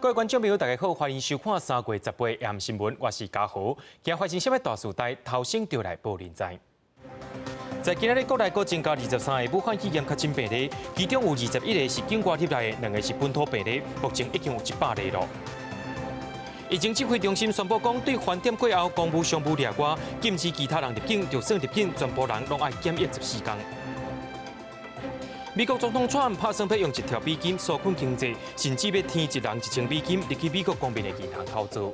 各位观众朋友，大家好，欢迎收看3月10日AM新闻，我是嘉豪。今发生什么大事代，头先就来报连载。在今日国内各增加23个武汉肺炎确诊病例，其中有21个是境外入来的，2个是本土病例，目前已经有100例了。疫情指挥中心宣布讲，对饭店过后公务商务列外，禁止其他人入境，就算入境，全部人拢要检疫14天。美国总统川普算要用1条美金纾困经济，甚至要添一人1000美金入去美国公民的银行口座。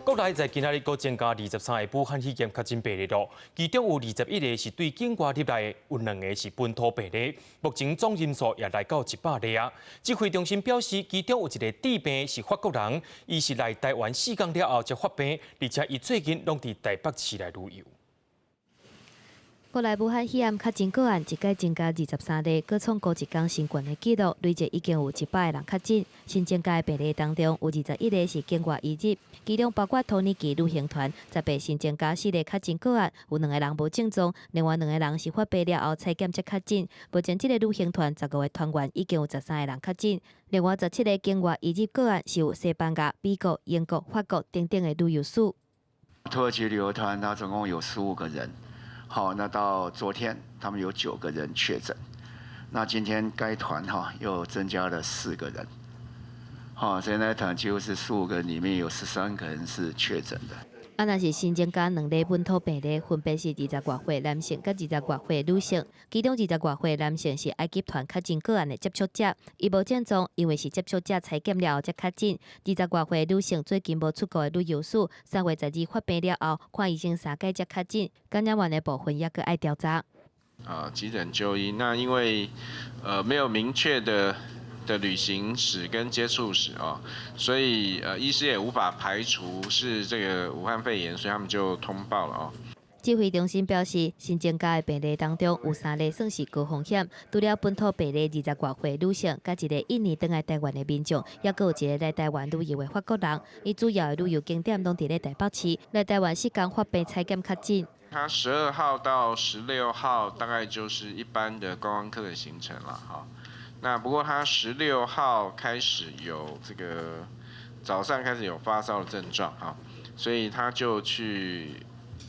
国内在今仔日各增加23个武汉肺炎确诊病例了，其中有21个是对境外入来的，有2个是本土病例。目前总人数也来到100例啊。指挥中心表示，其中有一个致病是法国人，伊是来台湾4天了后才发病，而且伊最近拢伫台北市来旅游。国内武汉肺炎确诊个案一改增加23例，各创高一天新冠的纪录，累计已经有100个人确诊。新增加的病例当中，有21例是境外移入，其中包括土耳其旅行团，10新增加4例确诊个案，有2个人无症状，另外2个人是发病了后采检才确诊。目前这个旅行团10个月团员已经有13个人确诊，另外17个境外移入个案是有西班牙、美国、英国、法国等等的旅游史。土耳其旅游团它总共有15个人。好，那到昨天他们有9个人确诊，那今天该团又增加了4个人，好，所以那团几乎是15个人里面有13个人是确诊的。若是新增加2例本土病例，分别是20外岁男性甲20外岁女性，其中20外岁男性是埃及团确诊个案的接触者，伊无症状，因为是接触者采检了后才确诊。20外岁女性最近无出国的旅游史，3月12发病了后，看医生3届才确诊。感染源的部分也搁爱调查。急诊就医，那因为没有明确的旅行史跟接触史所以医师也无法排除是这个武汉肺炎，所以他们就通报了指挥中心表示，新增加的病例当中有3例算是高风险，除了本土病例20外岁女性，甲一个印尼返来台湾的民众，也搁有一个来台湾旅游的法国人。伊主要的旅游景点拢伫咧台北市，来台湾4天发病采检确诊。他12号到16号大概就是一般的观光客的行程了那不过他16号开始有这个早上开始有发烧的症状所以他就其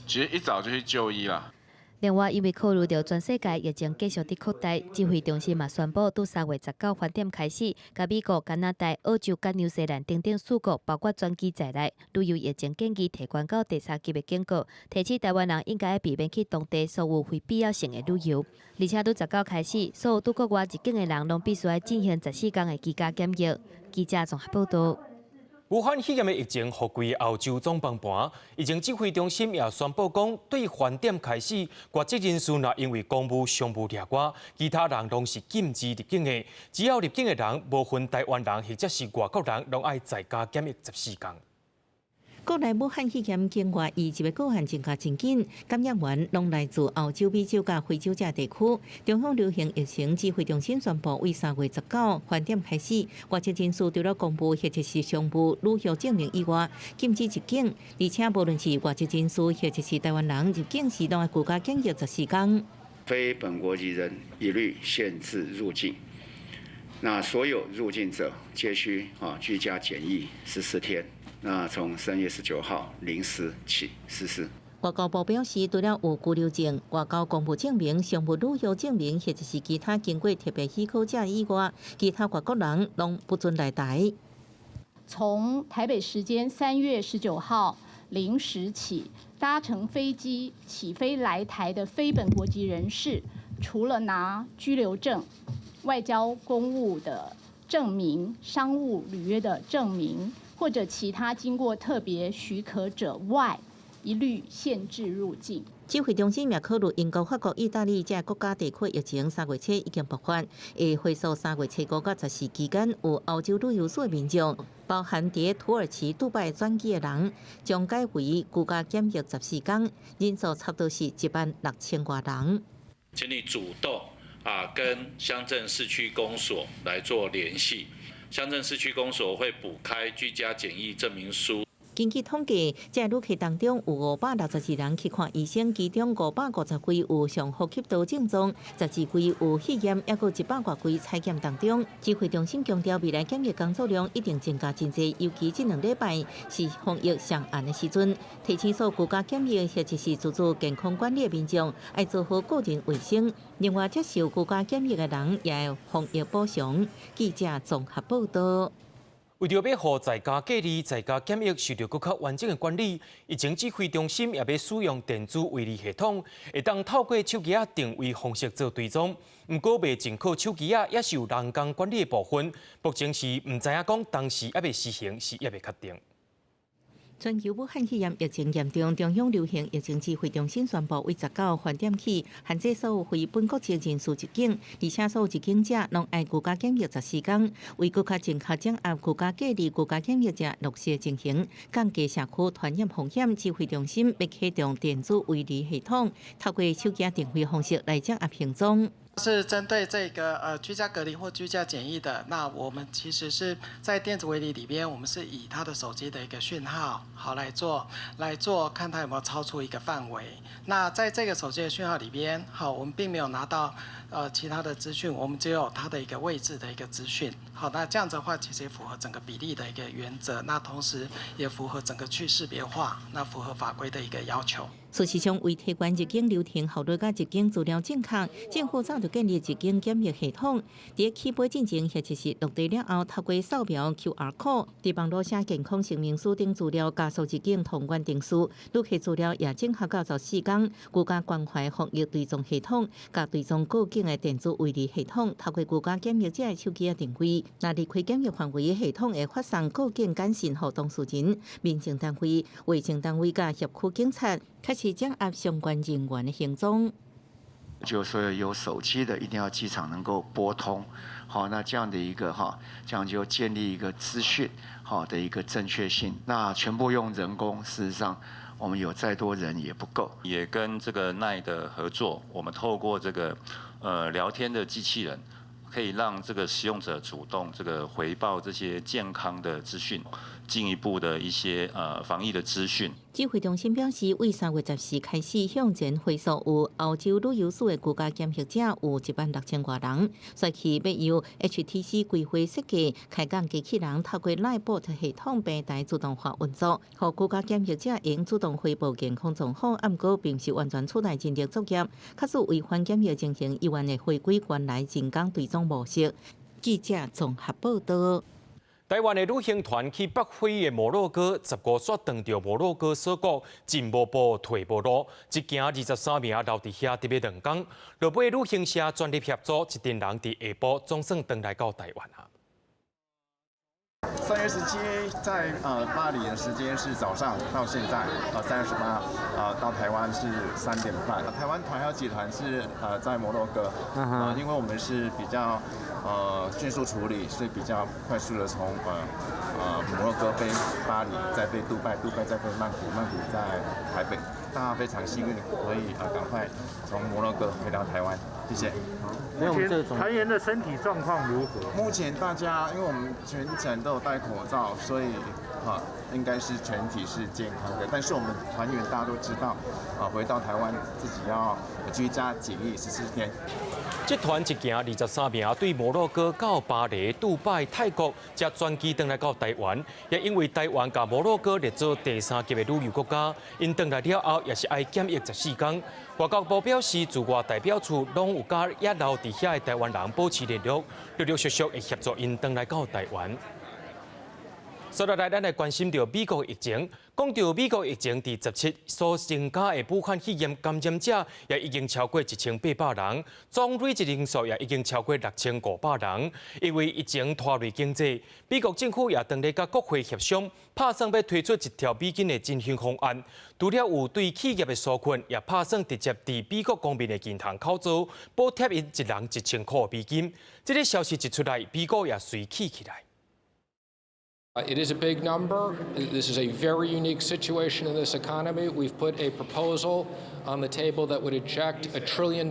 实一早就去就医了。另外，因为考虑到全世界疫情继续伫扩大，指挥中心嘛宣布，从3月19饭店开始，甲美国、加拿大、澳洲、甲纽西兰等等4国，包括专机在内，旅游疫情建议提悬到第3级的警告，提醒台湾人应该避免去当地所有非必要性的旅游。而且，从19开始，所有到国外入境的人拢必须要进行14天的居家检疫。记者综合报道。武汉肺炎的疫情覆盖欧洲总帮盘，疫情指挥中心也宣布讲，对饭店开始，外籍人士若因为公务、商务例外，其他人拢是禁止入境的。只要入境的人，无分台湾人或者是外国人，拢要在家检疫14天。国内武汉肺炎境外移入的个案增加真紧，感染源拢来自欧洲、美洲甲非洲这地区。中央流行疫情指挥中心宣布，为3月19饭店开始，外籍人士除了公务或者是商务旅游证明以外，禁止入境。而且无论是外籍人士或者是台湾人入境时，拢要居家检疫14天。非本国籍人一律限制入境。那所有入境者皆需居家检疫14天。那从3月19号0时起实施。外交部表示，除了有居留证、外交公务证明、商务旅游证明，或者是其他经过特别许可者以外，其他外国人拢不准来台。从台北时间3月19号0时起，搭乘飞机起飞来台的非本国籍人士，除了拿居留证、外交公务的证明、商务履约的证明，或者其他经过特别许可者外，一律限制入境。指挥中心也考虑英国、法国、意大利这国家地区疫情3月7已经爆发，会回溯3月7、5到14期间有欧洲旅游史的民众，包含伫土耳其、杜拜转机的人，将改为居家检疫14天，人数差不多是16000多人。请你主动跟乡镇市区公所来做联系。乡镇市区公所会补开居家检疫证明书。根据统计，这旅客当中有562人去看医生，其中550几有上呼吸道症状，12几有肺炎，也有100多几采检当中。指挥中心强调，未来检疫工作量一定增加真济，尤其这2礼拜是防疫上严的时阵，提醒所居家检疫或者是自主健康管理的民众，要做好个人卫生。另外，接受居家检疫的人也要防疫补偿。记者综合报道。为着要让在家隔离、在家检疫受到更较完整的管理，疫情指挥中心也要使用电子围篱系统，会当透过手机定位方式做追踪。不过，未进口手机也是有人工管理的部分，目前是唔知影讲当时也未实行，是也未确定。全球武汉肺炎疫情严重，中央流行疫情指挥中心宣布，为19饭点起限制所有非本国籍人士入境，而且所有入境者拢爱居家检疫14天，为更加正确掌握居家隔离、居家检疫者落实进行，降低社区传染风险。指挥中心要启动电子围篱系统，透过手机定位方式来掌握行踪。是针对这个居家隔离或居家检疫的，那我们其实是在电子围篱里边，我们是以他的手机的一个讯号好来做看他有没有超出一个范围。那在这个手机的讯号里边，好，我们并没有拿到其他的资讯，我们只有它的一个位置的一个资讯。好，那这样子的话，其实也符合整个比例的一个原则，那同时也符合整个去识别化，那符合法规的一个要求。事实上，为提高入境流程效率、甲入境资料正确，政府早就建立入境检疫系统。伫起飞进前或者是落地了后，透过扫描 QR code， 伫网络写健康证明书等资料，加速入境通关定数。旅客资料也整合到14天，居家关怀防疫追踪系统，甲追踪过境的电子围篱系统，透过居家检疫者的手机定位，那离开检疫范围的系统会发送过境简讯予当事人、民政单位、卫生单位甲辖区警察。开始掌握相关人员的行踪。就所有手机的，一定要机场能够拨通，好，那这样的一个这样就建立一个资讯好的一个正确性。那全部用人工，事实上我们有再多人也不够。也跟这个奈的合作，我们透过这个聊天的机器人，可以让这个使用者主动这个回报这些健康的资讯，进一步的一些防疫的资讯。指挥中心表示，为3月14开始向前回溯有欧洲旅游署的居家检疫者有16000多人，所以要由 HTC 规划设计开讲机器人，透过 LINE-BOT 系统平台自动化运作，让居家检疫者应自动汇报健康状况，不过并是完全取代人力作业。假使违反检疫情形，依然会回归原来人工追踪模式。记者综合报道。台湾的旅行团去北非的摩洛哥，15煞撞到摩洛哥锁国，进无步退无路，一行23名留伫遐得要2天。落尾旅行社全力协助，一群人伫下晡总算回来到台湾啊。3月17在巴黎的时间是早上，到现在3月18到台湾是3点半。台湾团邀集团是在摩洛哥，因为我们是比较迅速处理，所以比较快速的从摩洛哥飞巴黎，再飞杜拜，杜拜再飞曼谷，曼谷在台北。大家非常幸运可以赶快从摩洛哥回到台湾，谢谢。目前团员的身体状况如何？目前大家因为我们全程都有戴口罩，所以应该是全体是健康的。但是我们团员大家都知道，回到台湾自己要居家检疫14天。这团一行23名对摩洛哥、到巴黎、杜拜、泰国，才转机回来到台湾。也因为台湾甲摩洛哥列做第3级的旅游国家，因回来了后也是爱检疫14天。外交部表示，驻外代表处拢有甲也留伫遐的台湾人保持联络，陆陆续续会协助因回来到台湾。接下来，咱来关心到美国疫情。讲到美国疫情，第17所增加的武汉肺炎感染者也已经超过1800人，总累计人数也已经超过6500人。因为疫情拖累经济，美国政府也当咧甲国会协商，打算要推出1条美金的振兴方案。除了有对企业的纾困，也打算直接伫美国公民的银行口座补贴因一人1000块美金。这个消息一出来，美国也随起起来。It is a big number. This is a very unique situation in this economy. We've put a proposal on the table that would inject $1 trillion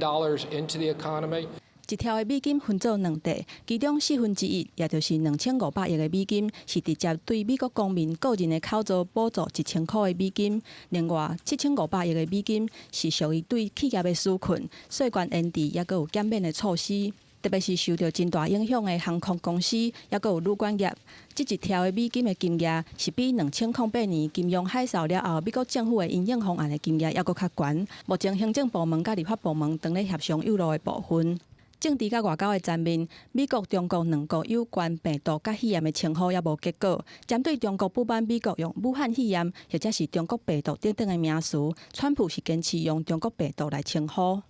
into the economy. 一条的美金分做2块，其中1/4，也就是2500亿的美金，是直接对美国公民个人的口罩补助1000块的美金；另外7500亿的美金是属于对企业的纾困、税关延迟，也有减免的措施。特别是受到真大影响的航空公司，也有旅馆业，这一条的美金的金额是比2008年金融海啸了后，美国政府的因应方案的金额还佫较悬。目前行政部门甲立法部门正咧协商有路的部分。政治甲外交的层面，美国、中国两国有关病毒甲肺炎的称呼也无结果。针对中国不满美国用武汉肺炎或者是中国病毒等等的名词，川普是坚持用中国病毒来称呼。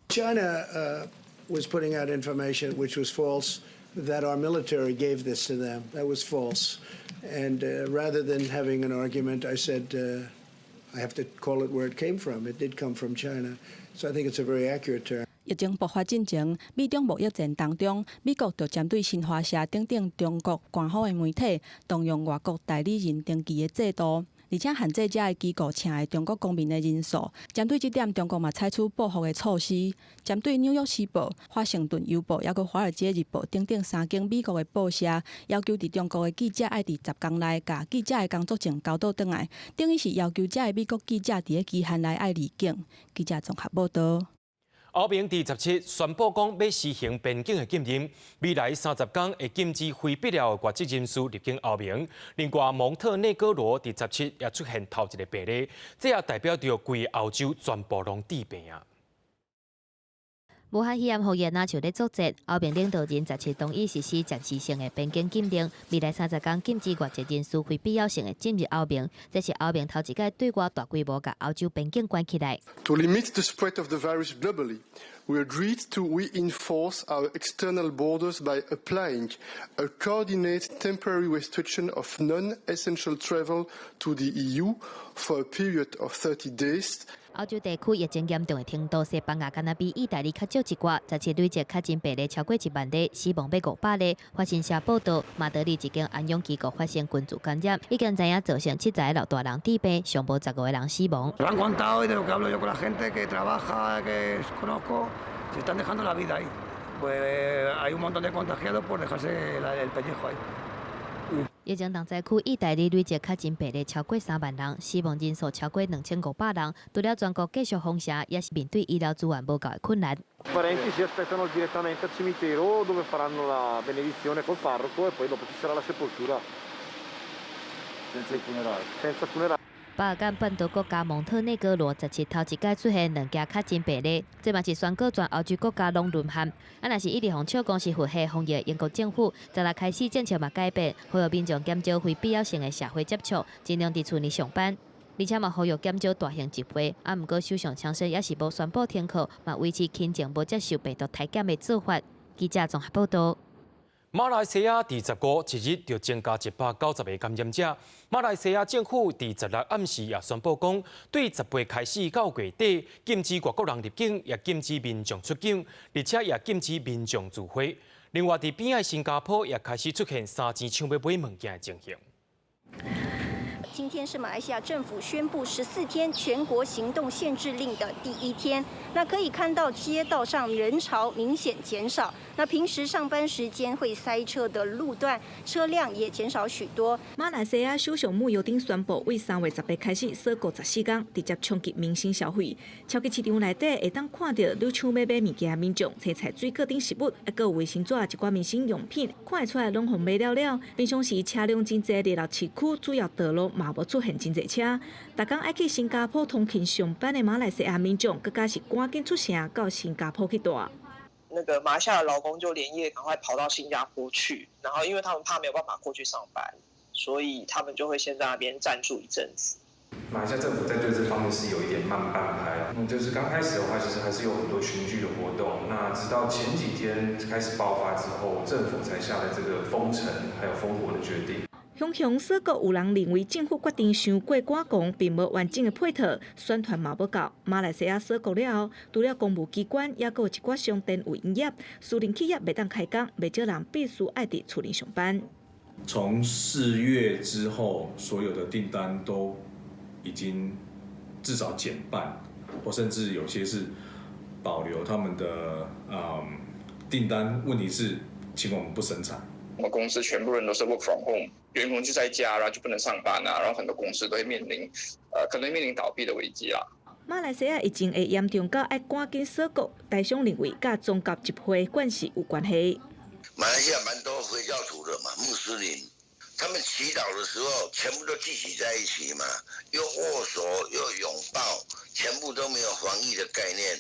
was putting out information which was false, that our military gave this to them. That was false. And rather than having an argument, I said, I have to call it where it came from. It did come from China. So I think it's a very accurate term. 疫情爆发进前，美中贸易战当中，美国就针对新华社等等中国官方的媒体，动用外国代理人登记的制度。而且限制这个机构请的中国公民的人数。针对这点，中国嘛采取报复的措施。针对《纽约时报》、《华盛顿邮报》也佮《华尔街日报》等等3间美国的报社，要求伫中国的记者爱伫10天内甲记者的工作证交倒转来，等于是要求这个美国记者伫个期限内爱离境。记者综合报道。欧盟第17宣布讲要实行边境的禁令，未来30天会禁止非必要的国际人士入境欧盟。另外，蒙特内哥罗第17也出现头一个病例，这也代表着规欧洲全部拢治病啊。武汉肺炎复原像咧作战，欧盟领导人17同意实施暂时性的边境禁令，未来30天禁止外籍人士非必要性的进入欧盟。这是欧盟头一届对外大规模甲欧洲边境关起来。To limit the spread of the virus globally, we agreed to reinforce our external borders by applying a coordinated temporary restriction of non-essential travel to the EU for a period of 30 days. 欧洲地区疫情严重的程度，西班牙敢若比意大利较少一寡，17累计确诊病例超过1万例，死亡要500例。法新社报道，马德里一间安养机构发现群组感染，已经知影造成7个老大人致病，上无15个人死亡。Lo han contado y de lo que hablo yo con la gente que trabaja, que conozco, se están dejando la vida ahí. Pues hay un montón de contagiados por dejarse el pellejo ahí. 疫情重灾区意大利累计确诊病例超过3万人，死亡人数超过2500人。除了全国继续封城，也是面对医疗资源无够的困难。Parenti si aspettano direttamente al cimitero dove faranno la benedizione col parroco e poi dopo ci sarà la sepoltura. Senza funerale. 巴尔干半岛国家蒙特内哥罗17头一届出现2件确诊病例，这嘛是宣告全欧洲国家拢沦陷。若是一直红笑公司佛系防疫，英国政府再来开始政策嘛改变，呼吁民众减少非必要性的社会接触，尽量伫厝内上班，而且嘛呼吁减少大型集会。不过首相强生也是无宣布停课，嘛维持轻症无接受病毒体检的做法。记者综合报道。马来西亚第15日就增加190个感染者。马来西亚政府第16暗时也宣布讲，对10月开始到月底禁止外国人入境，也禁止民众出境，而且也禁止民众聚会。另外，伫边仔新加坡也开始出现3钱抢要买物件的情形。今天是马来西亚政府宣布14天全国行动限制令的第1天。那可以看到街道上人潮明显减少。那平时上班时间会塞车的路段，车辆也减少许多。马来西亚首相慕尤丁宣布，为3月18开始锁国14天，直接冲击民生消费。超级市场内底会当看到你抢要买物件的民众，青菜、水果等食物，还有卫生纸、一寡民生用品，看会出来拢互买了了。平常时车辆真济，热闹市区主要道路嘛无出现真济车。逐工爱去新加坡通勤上班的马来西亚民众，更加是赶紧出城到新加坡去住。那个马来西亚的劳工就连夜赶快跑到新加坡去，然后因为他们怕没有办法过去上班，所以他们就会先在那边暂住一阵子。马来西亚政府在对这方面是有一点慢半拍，就是刚开始的话，其实还是有很多群聚的活动。那直到前几天开始爆发之后，政府才下了这个封城还有封国的决定。雄雄锁国有人认为政府决定伤过赶工，并无完整的配套，宣传嘛无够。马来西亚锁国了后，除了公务机关，也有一寡商店有营业，私人企业袂当开工，袂少人必须爱伫厝里上班。从4月之后，所有的订单都已经至少减半，或甚至有些是保留他们的订单，问题是请我们不生产。我们公司全部人都是 work from home， 员工就在家，然后就不能上班啊，然后很多公司都会可能面临倒闭的危机啦。马来西亚疫情会严重到要赶紧锁国，台商认为甲宗教集会惯势有关系。马来西亚蛮多回教徒的嘛，穆斯林，他们祈祷的时候全部都聚集在一起嘛，又握手又拥抱，全部都没有防疫的概念。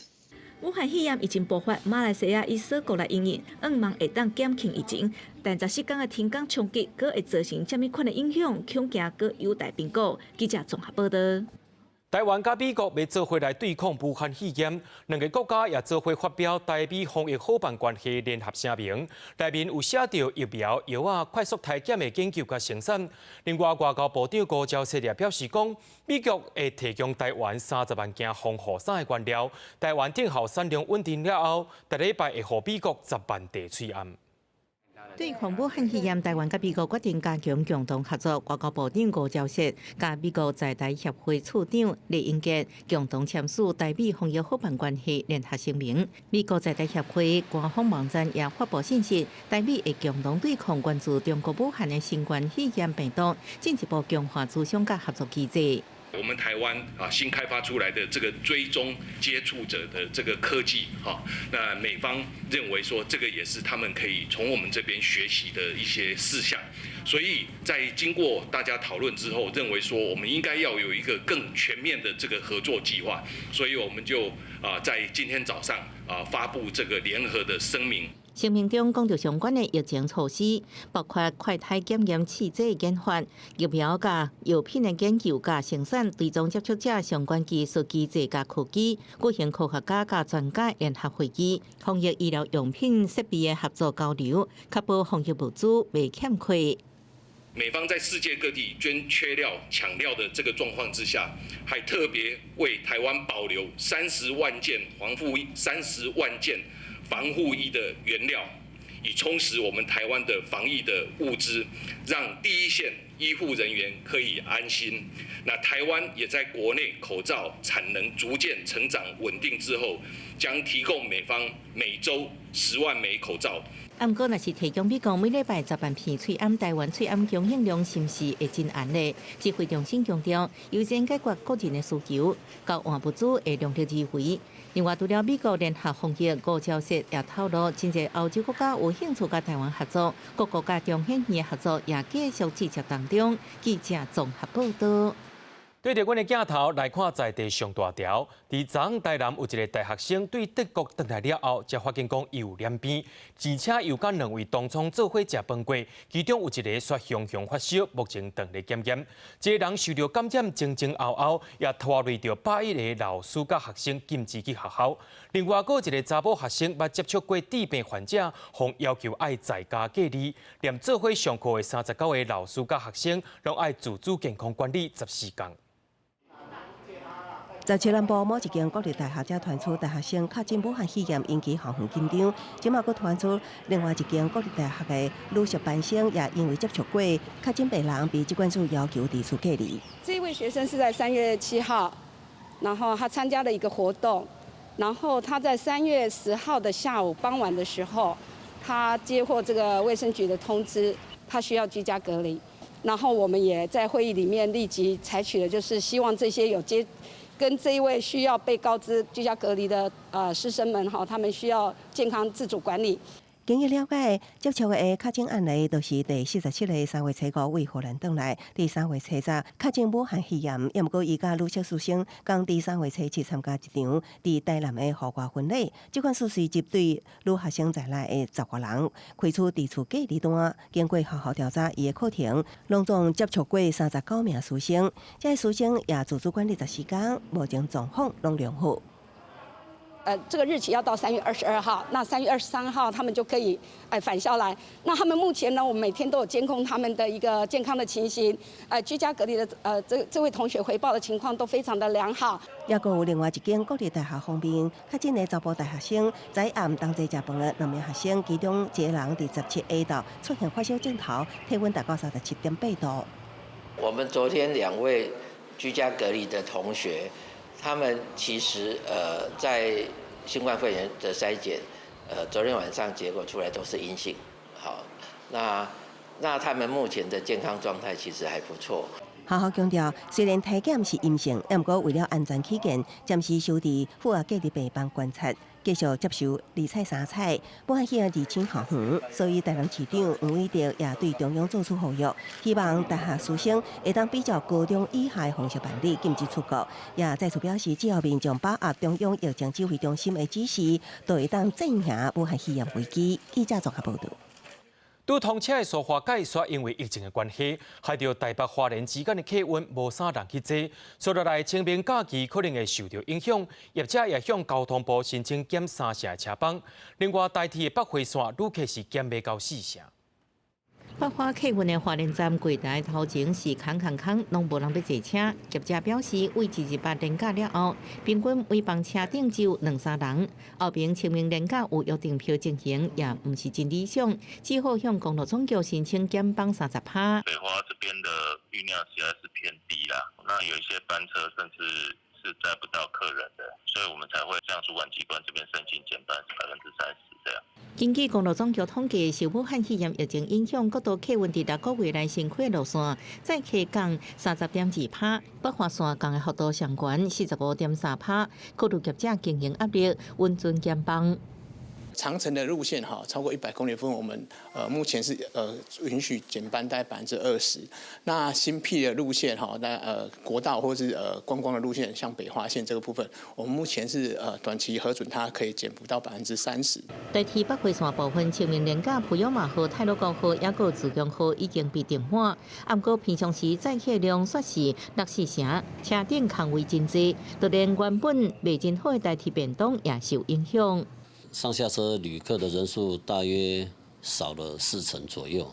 武汉肺炎疫情爆发，马来西亚以锁国来应应，望会当减轻疫情，但14天的天降冲击，佫会造成什么款的影响？恐惊佫有待评估。记者综合报道。台湾甲美国要做伙来对抗武汉肺炎，两个国家也做伙发表台美防疫伙伴关系联合声明，内面有写到疫苗、药啊快速体检的研究甲生产。另外，外交部长吴钊燮也表示讲，美国会提供台湾30万件防护衫的原料，台湾等候产量稳定了后，下礼拜会予美国10万地催案。对抗武汉肺炎，台湾甲美国决定加强共同合作。外交部长吴钊燮甲美国在台协会处长李英杰共同签署台美防疫伙伴关系联合声明。美国在台协会官方网站也发布信息，台美会共同对抗关注中国武汉的新冠肺炎病毒，进一步强化资讯甲合作机制。我们台湾新开发出来的这个追踪接触者的这个科技那美方认为说这个也是他们可以从我们这边学习的一些事项，所以在经过大家讨论之后，认为说我们应该要有一个更全面的这个合作计划，所以我们就在今天早上发布这个联合的声明。声明中讲到相关的疫情措施，包括快筛检验试剂研发、疫苗甲药品的研究甲生产、追踪接触者相关技术机制甲科技，举行科学家甲专家联合会议，防疫医疗用品设备的合作交流，确保防疫物资未欠缺。美方在世界各地缺料、抢料的这个状况之下，还特别为台湾保留30万件30万件防护衣的原料，以充实我们台湾的防疫的物资，让第一线医护人员可以安心。那台湾也在国内口罩产能逐渐成长稳定之后，将提供美方每周10万枚口罩。不过，若是提供美国每礼拜10万片催安，台湾催安供应量是不是会真安呢？指挥中心强调，优先解决个人的需求，交换物资会量力而为。另外，除了美国联合防疫，吴钊燮也透露，真侪欧洲国家有兴趣甲台湾合作，各国家中显的合作也继续持续当中。记者综合报道。对着阮的镜头来看在地上大条，伫昨昏台南有一个大学生对德国回来了后，才发现讲伊有染病，而且又甲2位同窗做伙食饭过，其中有一个却雄雄发烧，目前等咧检验。这个人受到感染前前后后，也拖累着81个老师甲学生禁止去学校。另外，还有一个查某学生捌接触过治病患者，互要求爱在家隔离，连做伙上课的39个老师甲学生，拢爱自主健康管理14天。在西南部某一间国立大学，才传出大学生确诊武汉肺炎，引起校园紧张。今嘛，佫传出另外一间国立大学的女学班生也因为接触过确诊病人，被疾管署要求离厝隔离。这位学生是在3月7号，然后他参加了一个活动，然后他在3月10号的下午傍晚的时候，他接获这个卫生局的通知，他需要居家隔离。然后我们也在会议里面立即采取的就是希望这些跟这一位需要被告知居家隔离的师生们他们需要健康自主管理。经过了解，接触的确诊案例都是第47个3月初5为荷兰回来，第3月初10确诊武汉肺炎，也毋过伊甲女小师生共第3月初7参加一场伫台南的户外婚礼。这款事随即对女学生在内的10多人开出离厝隔离单。经过好好调查，伊的课程拢总接触过39名师生，这些师生也自主管理14天，目前状况拢良好。这个日期要到3月22号，那3月23号他们就可以返校来。那他们目前呢，我们每天都有监控他们的一个健康的情形，居家隔离的这位同学回报的情况都非常的良好。也阁有另外一间国立大学方面，确诊的查甫大学生在暗同齐食饭的2名学生，其中一个人伫17A 道出现发烧症头，体温达到37.8度。我们昨天2位居家隔离的同学，他们其实在新冠肺炎的筛检昨天晚上结果出来都是阴性。好，那他们目前的健康状态其实还不错。学校强调，虽然体检是阴性，不过为了安全起见，暂时收伫负压隔离病房观察，继续接受2采3采。武汉肺炎疫情好远，所以台南市长黄伟哲也对中央作出呼吁，希望大学师生会当比较高中以下的方式办理，禁止出国。也再次表示，只要民众把握中央疫情指挥中心的指示，就会当镇压武汉肺炎危机。记者综合报道。拄通车的苏花改煞因为疫情的关系，害到台北花莲之间的客运无啥人去坐，所以来清明假期可能会受到影响。业者也向交通部申请减3成的车帮。另外，代替的北回线旅客是减袂到4成。北花客运的花莲站柜台头前是空，拢无人要坐车。业者表示，为128连假了后，平均每班车顶只有2-3人。后边清明连假有约定票进行，也唔是真理想，只好向公路总局申请减帮30%。北花这边的运量实在是偏低啦，那有一些班车甚至是载不到客人的，所以我们才会向主管机关这边申请减班30%这样。根据公路总局统计，受武汉肺炎疫情影响，各道客运伫6个月来新开路线，载客降30.2%，北华线降的幅度上悬45.3%，考虑业者经营压力，稳准减帮。长程的路线哈，超过100公里的部分，我们目前是允许减班大概20%。那新辟的路线哈，那国道或是观光的路线，像北华线这个部分，我们目前是短期核准它可以减不到30%。代替北回线部分，清明连假培养马号、太鲁高号也有自强号已经被订满，不过平常时载客量却是6-4成，车顶空位真多，就连原本卖真好的代替便当也受影响。上下车旅客的人数大约少了4成左右。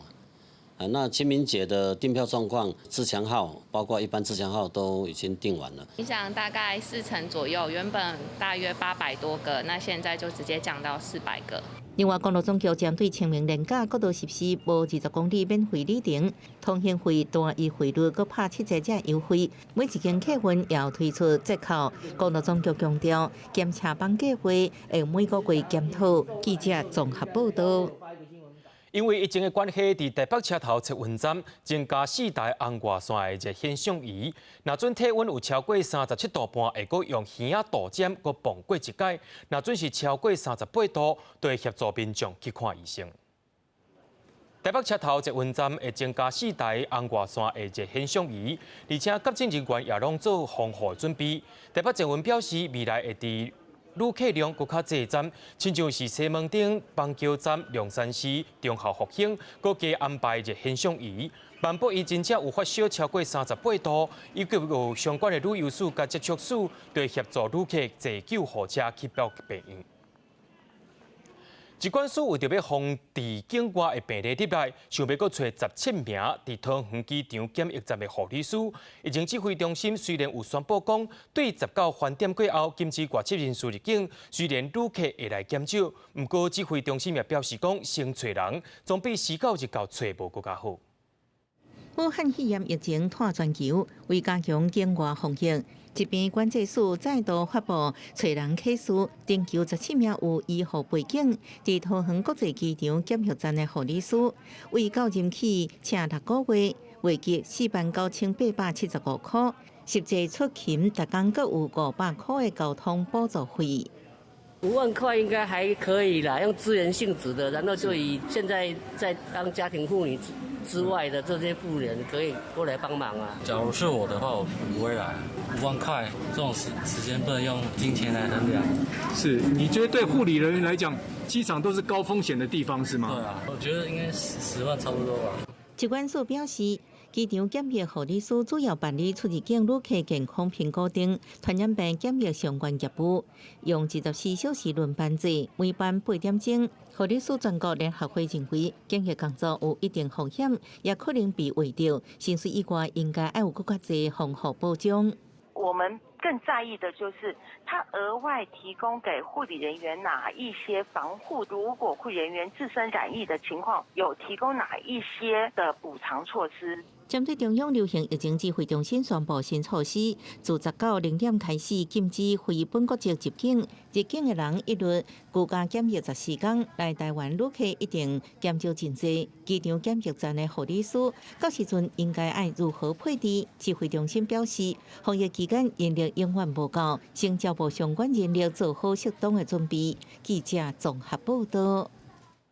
那清明节的订票状况，自强号包括一般自强号都已经订完了，影响大概4成左右，原本大约800多个，那现在就直接降到400个。另外，公路总局针对清明连假国道实施无20公里免费里程，通行费单一费率搁拍7折优惠，每一间客运也要推出折扣。公路总局强调，检车帮计划会每个月检讨。记者综合报道。因为疫情的关系，伫台北车头测运站增加4台红外线的热显像仪，若准体温有超过37度半，会搁用耳仔度针搁磅过一解；若准是超过38度，就会协助民众去看医生。台北车头测运站会增加4台红外线的热显像仪，而且急诊人员也拢做防护准备。台北测运表示，未来会伫旅客量搁较济站，亲像是西门町、邦桥站、龙山寺、忠孝复兴，搁加安排热显像仪。万不伊真正有发烧超过38度，以及有相关的旅游史甲接触史，就会协助旅客坐救护车去到病院。疾管署为着要防治境外的病例入来，想要搁找17名伫桃园机场检疫站的护理师。疫情指挥中心虽然有宣布讲，对19饭店过后禁止外籍人士入境，虽然旅客会来减少，不过指挥中心也表示讲，先找人总比时到日到找无更加好。武汉肺炎疫情拖全球，为加强境外防疫，疾病管制署再度发布找人启事，征求17名有医护背景、伫桃园国际机场检疫站的护理师，为到任期请6个月，月计49875块，实际出勤每工各有500块的交通补助费。5万块应该还可以啦，用资源性质的，然后就以现在在当家庭妇女之外的这些妇人可以过来帮忙啊。假如是我的话，我不会来。5万块这种时间不能用金钱来衡量。是，你觉得对护理人员来讲，机场都是高风险的地方是吗？对啊，我觉得应该10万差不多吧。疾管署表示，机场检疫护理师主要办理出入境旅客健康评估等传染病检疫相关业务，用24小时轮班制，每班8点钟。护理师全国联合会认为，检疫工作有一定风险，也可能被围掉。薪水以外，应该要有更加多防护保障。我们更在意的就是他额外提供给护理人员哪一些防护，如果护理人员自身染疫的情况，有提供哪一些的补偿措施。针对中央流行疫情指挥中心宣布新措施，自19:00点开始禁止非本国籍入境，入境的人一律居家检疫14天。来台湾旅客一定减少真济。机场检疫站的护理师到时阵应该爱如何配置？指挥中心表示，防疫期间人力永远无够，请照部相关人力做好适当的准备。记者综合报道。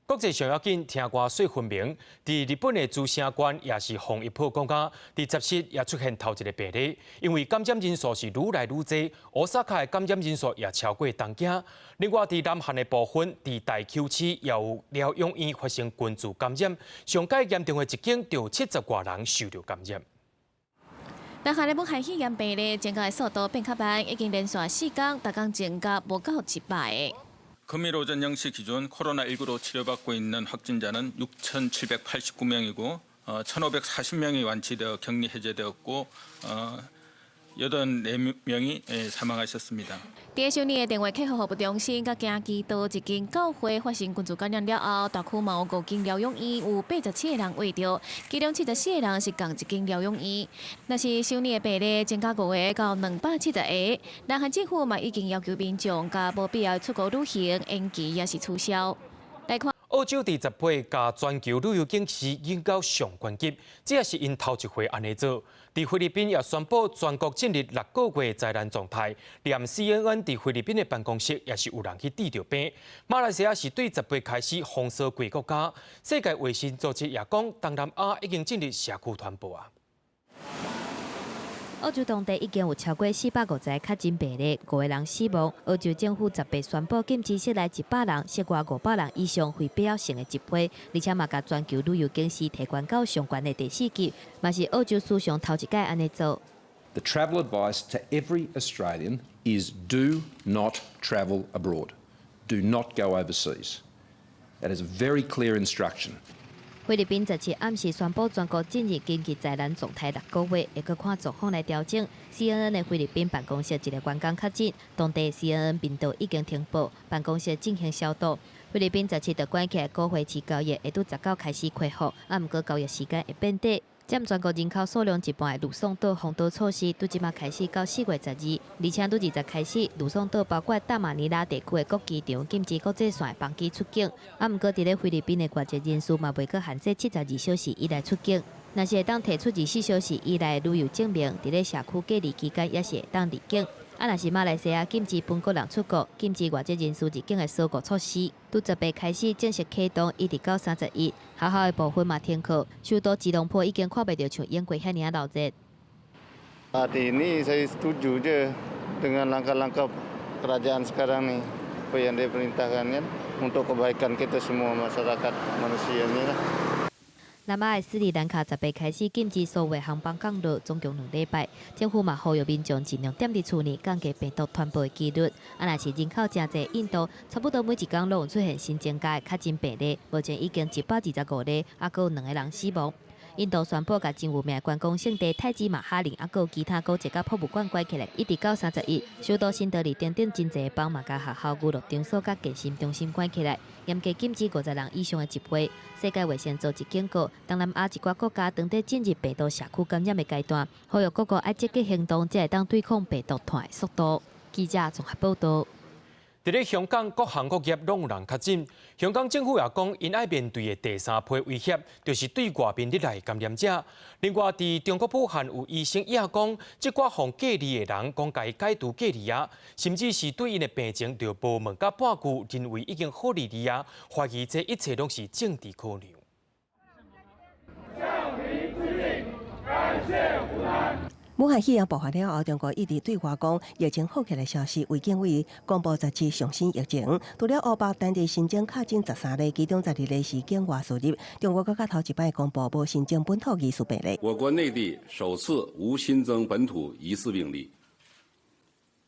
国际上要紧，听歌说分明。伫日本的珠城县也是防疫破讲家，伫10室也出现头一个病例，因为感染人数是愈来愈多。大阪的感染人数也超过东京。另外，伫南韩的部分，伫大邱市也有疗养院发生群聚感染，上届严重的一间就有70多人受到感染。南韩的武汉肺炎病例增加的速度变较慢，已经连续4天，大共增加无到100个。 금일 오전 0시 기준 코로나19로 치료받고 있는 확진자는 6,789명이고 1,540명이 완치되어 격리 해제되었고 84명이 사망하셨습니다. 第小年的电话客服服务中心，甲京畿道一间教会发生群聚感染了后，大区嘛有5间疗养院有87个人患着，其中74个人是共一间疗养院。那是小年的病例增加5个到270个。南韩政府嘛已经要求民众甲无必要出国旅行延期也是取消。来看。 澳洲第10岁甲全球旅游景区引到上关级，这也是因头一回安尼做。伫菲律宾也宣布全国进入6个月灾难状态，连 CNN 伫菲律宾的办公室也是有人去治着病。马来西亚是对10岁开始封锁几个国家，世界卫生组织也讲东南亚已经进入社区传播啊。 澳洲当地已经有超过450个确诊病例，5个人死亡。澳洲政府10月宣布禁止室内100人、室外500人以上非必要性的集会，而且嘛，甲全球旅游警示提悬到相关的第4级，嘛是澳洲史上头一届安尼做。The travel advice to every Australian is do not travel abroad. Do not go overseas. That is a very clear instruction. 菲律宾17暗时宣布全国进入紧急灾难状态6个月，会搁看状况来调整。CNN 的菲律宾办公室一个员工确诊，当地 CNN 频道已经停播，办公室进行消毒。菲律宾17就关起来高会期交易，会拄19开始恢复，毋过交易时间会变短。 占全国人口数量一半的卢宋岛封岛措施，拄即马开始到4月12，而且拄20开始，卢宋岛包括大马尼拉地区的各机场禁止国际线班机出境。毋过，伫咧菲律宾的国际人士嘛袂搁限制72小时以内出境。若是会当提出24小时以内的旅游证明，伫咧社区隔离期间也是会当入境。 若是马来西亚禁止本国人出国、禁止外籍人士入境的锁国措施，拄10月开始正式启动，一直到31。学校的部分嘛停课，首都吉隆坡已经看袂到像英国遐尔闹热。Saat ini saya setuju je dengan langkah-langkah kerajaan sekarang ni, apa yang dia perintahkan kan untuk kebaikan kita semua masyarakat manusia ni lah. 南亚的斯里兰卡10月开始禁止所有航班降落，总共2礼拜。政府嘛呼吁民众尽量踮伫厝内，降低病毒传播的几率。若是人口真侪，印度差不多每一天拢有出现新增加的确诊病例，目前已经125例，还佫有2个人死亡。印度宣布甲真有名的观光胜地泰姬玛哈陵，还佫有其他国一甲博物馆关起来，一直到31。首都新德里等等真侪邦嘛甲学校、娱乐场所甲健身中心关起来，严格禁止50人以上的集会。世界卫生组织警告，东南亚一寡国家正在进入病毒社区感染的阶段，呼吁各国要积极行动，才会当对抗病毒传的速度。记者综合报道。 伫咧香港，各行各业拢有人确诊。香港政府也讲，因爱面对的第3波威胁，就是对外面入来感染者。另外，伫中国武汉有医生也讲，即寡防隔离的人讲该解除隔离啊，甚至是对因的病情就无问甲半句，认为已经好离啊，怀疑这一切拢是政治考量。武汉肺炎爆发了后，中国一直对外讲疫情好起来消息。卫健委公布17上新疫情，除了乌北单日新增确诊13例，其中12例是境外输入。中国国家头一摆公布无新增本土疑似病例。我国内地首次无新增本土疑似病例。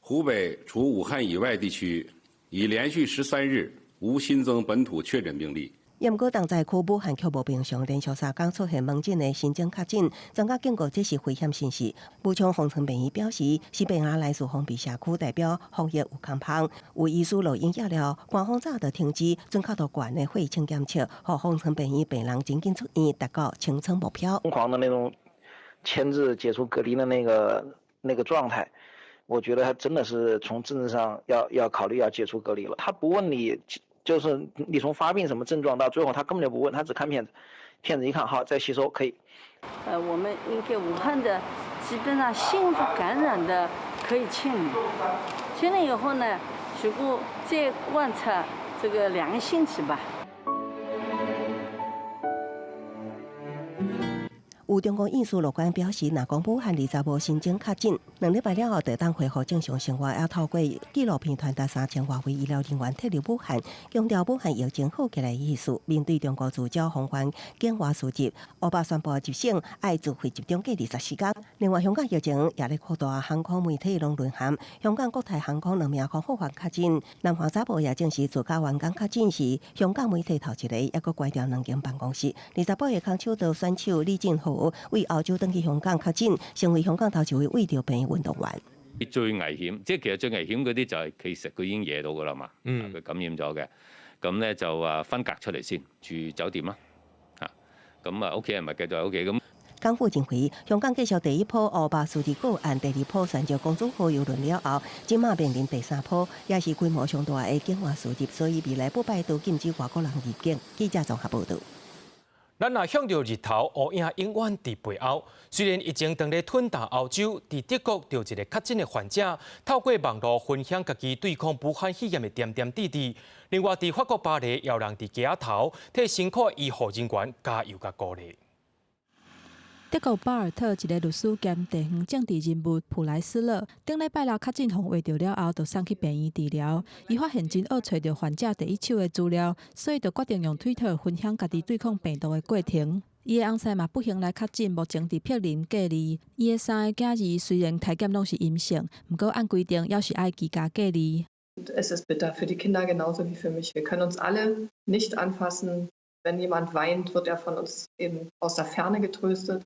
湖北除武汉以外地区已连续13日无新增本土确诊病例。 也毋过，东在区武汉却无平常，连续3天出现门诊的新增确诊，专家警告这是危险信息。武昌方舱病院表示，西班牙来自封闭社区，代表防疫有空芳。有医师录音压了，官方早就通知准确度悬的肺清检测，互方舱病院病人尽紧出院，达到清仓目标。疯狂的那种签字解除隔离的那个状态，我觉得他真的是从政治上要考虑要解除隔离了。他不问你，就是你从发病什么症状到最后，他根本就不问，他只看片子，片子一看好再吸收可以。我们应该武汉的基本上幸福感染的可以清理，清理以后呢，如果再观察这个2个星期吧。有中国因素乐观表示，若讲武汉20无新增确诊，2礼拜了后就当恢复正常生活。要透过纪录片传达3000多位医疗人员撤离武汉，强调武汉疫情好起来的意思。面对中国自召封关境外输入，欧巴宣布集省爱自费集中隔离14天。另外，香港疫情也在扩大，航空媒体拢沦陷。香港国泰航空2名空服员确诊，南华早报也证实自家员工确诊时，香港媒体头一个，也佫关掉2间办公室。28日空手道选手李俊豪为澳洲登去香港确診，成為香港頭一位為着病運動員。最危險，即係其實最危險嗰啲就係其實佢已經惹到㗎啦嘛，佢感染咗嘅，咁咧就分隔出嚟先住酒店啦，咁屋企人咪繼續喺屋企咁。港府認為，香港繼續第一波烏巴數字個案，第二波傳召公主號郵輪了後，即馬面臨第3波，也是規模上大嘅境外輸入，所以未來不排除禁止外國人入境。記者綜合報道。咱若向着日頭，烏影永遠佇背後。雖然疫情當咧吞噬歐洲，佇德國就一個確診的患者，透過網絡分享家己對抗武漢肺炎的點點滴滴。另外，佇法國巴黎，有人佇街仔頭替辛苦醫護人員加油甲鼓勵。德國巴爾特一個律師兼地方政治人物普萊斯勒，頂禮拜六確診後畫到了後，就送去病院治療。伊發現真惡找到患者第一手的資料，所以就決定用推特分享家己對抗病毒的過程。伊的翁婿嘛不幸來確診，目前伫柏林隔離。伊的3個囝兒雖然體檢攏是陰性，不過按規定要是愛居家隔離。Es ist bitter für die Kinder genauso wie für mich. Wir können uns alle nicht anfassen. Wenn jemand weint, wird er von uns eben aus der Ferne getröstet.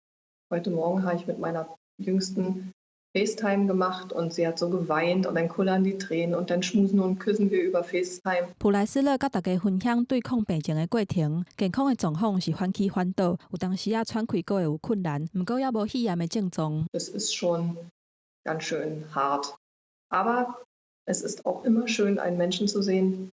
Heute Morgen habe ich mit meiner Jüngsten FaceTime gemacht und sie hat so geweint und dann kullern die Tränen und dann schmusen und küssen wir über FaceTime. 普萊斯勒甲大家分享對抗病情的過程，健康的狀況是反起反倒，有當時啊喘氣閣會有困難，不過也無肺炎的症狀。Das ist schon ganz schön hart, aber es ist auch immer schön, einen Menschen zu sehen,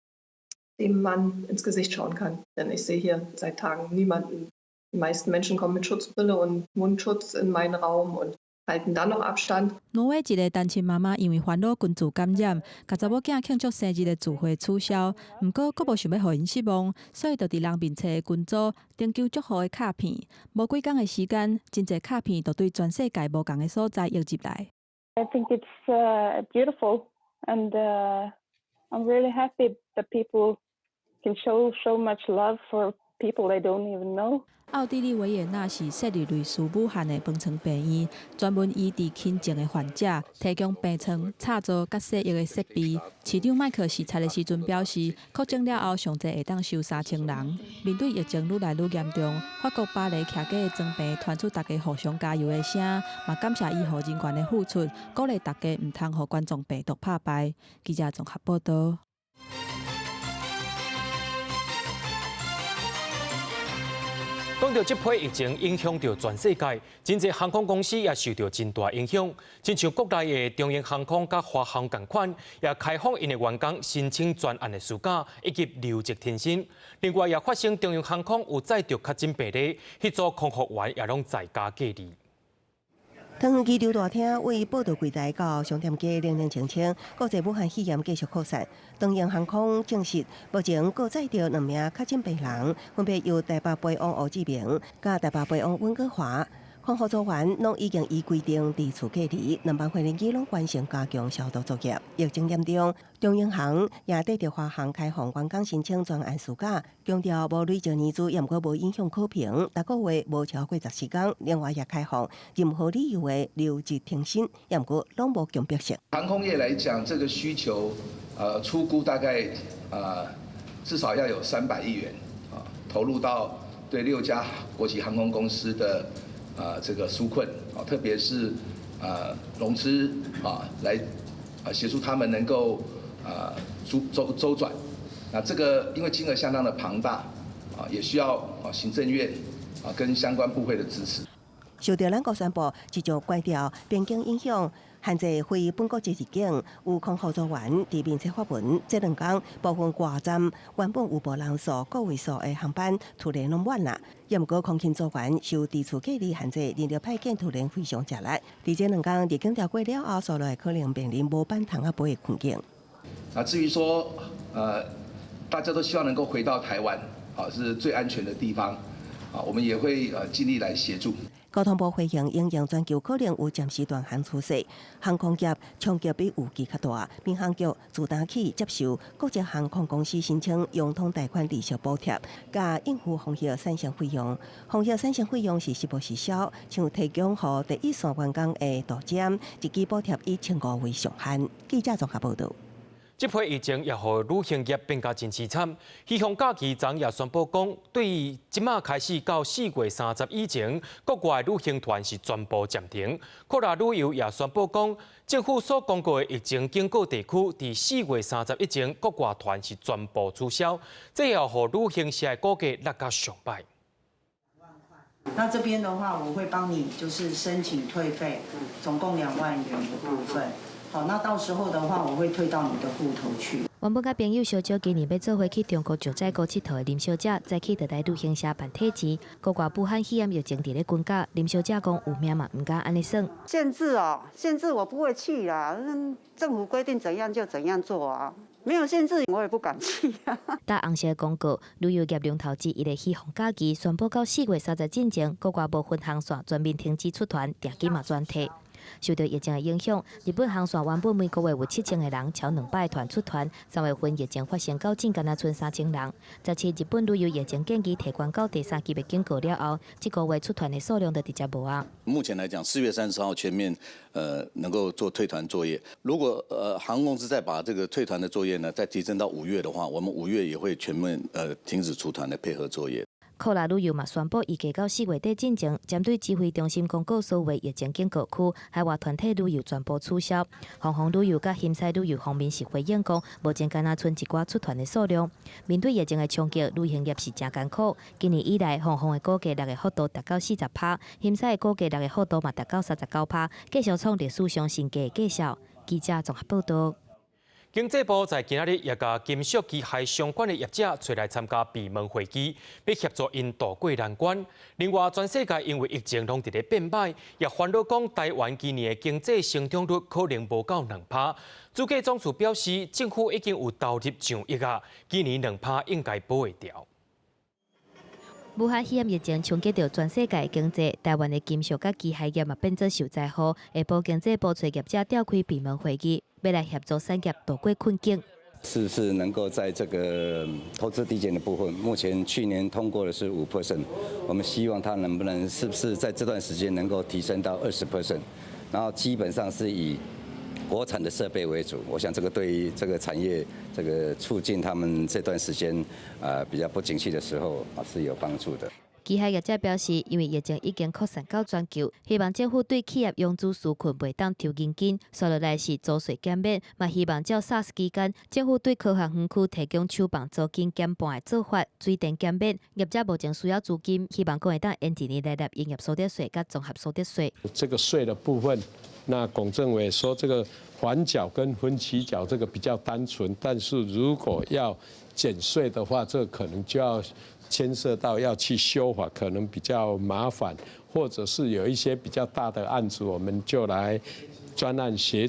dem man ins Gesicht schauen kann. Denn ich sehe hier seit Tagen niemanden. Die meisten Menschen kommen mit Schutzbrille und Mundschutz in meinen Raum und halten dann noch Abstand. 挪威一個單親媽媽因為煩惱群組感染，甲查某囝慶祝生日的聚會取消，不過佫無想要互因失望，所以就佇人面冊的群組徵求祝福的卡片。無幾工的時間，真濟卡片就對全世界無共的所在湧入來。I think it's beautiful, and I'm really happy that people can show so much love for people they don't even know. 奧地利維也納是設立類似武漢的分床病院，專門醫治輕症的患者，提供病床、插座甲洗浴的設備。市長麥克視察的時陣表示，確診了後上濟會當收3000人。面對疫情愈來愈嚴重，法國巴黎徛街的裝病傳出大家互相加油的聲，嘛感謝醫護人員的付出，鼓勵大家毋通互冠狀病毒打敗。記者綜合報道。講到這波疫情影響到全世界，真濟航空公司也受到真大影響。親像國內的中英航空甲華航同款，也開放因的員工申請專案的暑假以及留職停薪。另外，也發生中英航空有載着確診病例，迄組空服員也攏在家隔離。當機場大廳為報道櫃台到商店街零零清清，國際武漢肺炎繼續擴散。東英航空證實，目前閣載着2名確診病人，分別由台北飛往胡志明，甲台北飛往溫哥華。空服組員攏已經依規定佇厝隔離，2班飛機攏完成加強消毒作業。疫情嚴重，中英航也得着華航開放員工申請專案暑假，強調無累積年資，也毋過無影響考評，逐個月無超過14天。另外也開放任何理由的留職停薪，也毋過攏無強迫性。航空業來講，這個需求，初估大概至少要有300億元，投入到對6家國際航空公司的。這個紓困啊，特別是融資啊，來協助他們能夠周轉。那這個因為金額相當的龐大啊，也需要行政院啊跟相關部會的支持。受到咱国宣布即将关掉边境影响，限制非本国籍入境。有空服组员伫面册发文，这2天部分挂站原本有无人数个位数的航班突然拢满啦。也毋过空勤组员受地处隔离限制，人力派遣突然非常吃力。伫这2天入境调过了后，所来可能面临无班堂啊飞的困境。至于说大家都希望能够回到台湾，是最安全的地方，我们也会尽力来协助。交通部飞行应用全球可能有暂时断航趋势，航空业冲击比预期较大。民航局自打起接受国际航空公司申请融通贷款利息补贴，加应付防疫产生费用。防疫产生费用是实报实销，像提供予第一线员工的导检，一期补贴以1500为上限。记者综合报道。这批疫情也让旅行业变加真凄惨。气象假期昨也宣布讲，对于即马开始到4月30以前，国外旅行团是全部暂停。科拉旅游也宣布讲，政府所公告的疫情警告地区，伫4月30以前，国外团是全部取消。这也让旅行社的股价落到上摆。那这边的话，我会帮你就是申请退费，总共2万元的部分。好，那到时候的话，我会退到你的户头去。原本甲朋友小招今年要做回去中国九寨沟佚佗的林小姐，早起就来旅行社办体检，国外武汉肺炎疫情伫咧滚价，林小姐讲有命嘛，唔敢安尼算。限制哦，限制我不会去啦，政府规定怎样就怎样做啊。没有限制，我也不敢去啊。搭红色公告，旅游业龙头之一的喜鸿假期宣布到4月30之前，国外部分航线全面停止出团，订机嘛全停。受到疫情的影响，日本航线原本每个月有7000个人，超200团出团。3月份疫情发生到仅干那剩3000人。这次日本旅游疫情建议提悬到第3级别警告了后，这个月出团的数量就直接无啊。目前来讲，4月30号全面能够做退团作业。如果航空公司再把这个退团的作业呢再提升到5月的话，我们5月也会全面停止出团的配合作业。科拉旅游嘛宣布，预计到4月底之前，针对指挥中心公告所有疫情警告区，海外团体旅游全部取消。航空旅游甲欣西旅游方面是回应讲，目前敢若剩一寡出团的数量。面对疫情的冲击，旅行业是真艰苦。今年以来，航空的股价落的幅度达到40%，欣西的股价落的幅度嘛达到39%，继续创历史上新高的绩效。记者综合报道。经济部在今日也甲金属机械相关的业者找来参加闭门会议，要协助因渡过难关。另外，全世界因为疫情拢伫咧变歹，也烦恼讲台湾今年的经济成长率可能无到2%。主计总署表示，政府已经有投入上亿啊，今年2%应该保会掉。武汉肺炎疫情冲击到全世界经济，台湾的金属甲机械业嘛变做受灾户。下晡经济部找业者召开闭门会议，要来协助产业渡过困境。是不是能够在这个投资抵减的部分，目前去年通过的是5%，我们希望它能不能是不是在这段时间能够提升到20%，然后基本上是以国产的设备为主，我想这个对于这个产业这个促进他们这段时间比较不景气的时候是有帮助的。机械业者表示，因为疫情已经扩散到全球，希望政府对企业用资纾困袂当抽现金，接落来是租税减免，嘛希望照 SARS 期间，政府对科学园区提供手棒租金减半的做法，水电减免。业者目前需要资金，希望会当延一年来纳营业所得税甲综合所得税。这个税的部分，那龚政委说这个缓缴跟分期缴这个比较单纯，但是如果要减税的话，这可能就要牵涉到要去修法，可能比较麻烦，或者是有一些比较大的案子，我们就来专案协